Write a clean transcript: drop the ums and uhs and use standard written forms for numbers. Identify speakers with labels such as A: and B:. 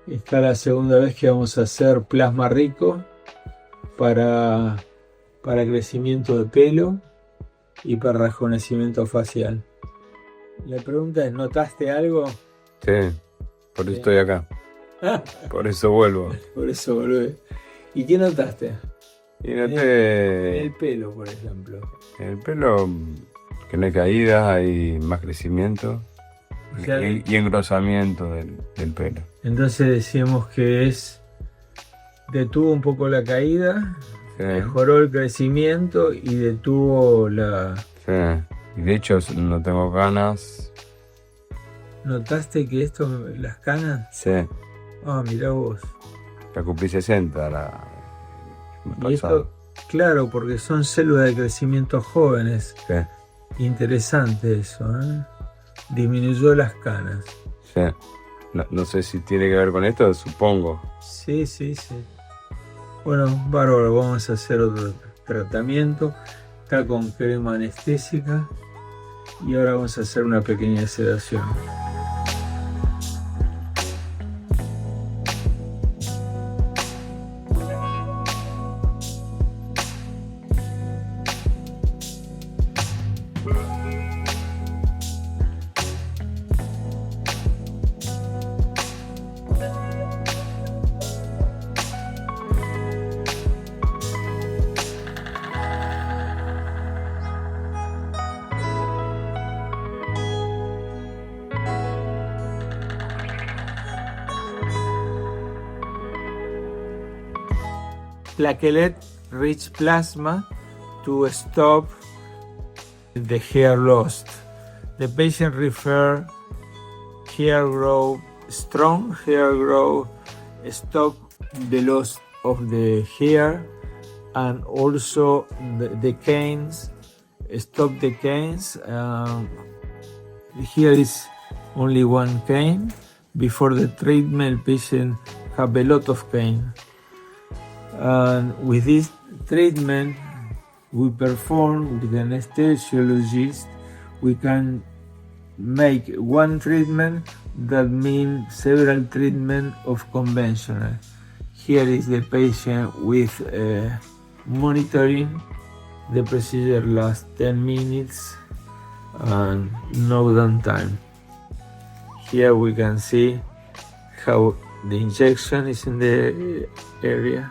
A: Esta es la segunda vez que vamos a hacer plasma rico para crecimiento de pelo y para rejuvenecimiento facial. La pregunta es, ¿notaste algo?
B: Sí, por eso estoy acá. Por eso vuelvo.
A: Por eso volvé. ¿Y qué notaste?
B: Y noté
A: En el pelo, por ejemplo.
B: en el pelo que no hay caídas, hay más crecimiento y engrosamiento del pelo.
A: Entonces decíamos que detuvo un poco la caída,
B: Sí.
A: mejoró el crecimiento y detuvo la...
B: Sí. Y de hecho no tengo canas.
A: ¿Notaste que las canas?
B: Sí.
A: Ah, mirá vos.
B: Ya cumplí 60
A: Y esto, claro, porque son células de crecimiento jóvenes.
B: Sí.
A: Interesante eso, ¿eh? Disminuyó las canas.
B: Sí. No sé si tiene que ver con esto, supongo.
A: Sí. Bueno, bárbaro, vamos a hacer otro tratamiento. Está con crema anestésica. Y ahora vamos a hacer una pequeña sedación. Platelet-Rich Plasma to stop the hair loss. The patient referred hair growth, strong hair growth, stop the loss of the hair, and also the canes, stop the canes. Here is only one cane. Before the treatment, patient have a lot of cane. And with this treatment we perform with the anesthesiologist, we can make one treatment that means several treatments of conventional. Here is the patient with monitoring. The procedure lasts 10 minutes and no downtime. Here we can see how the injection is in the area.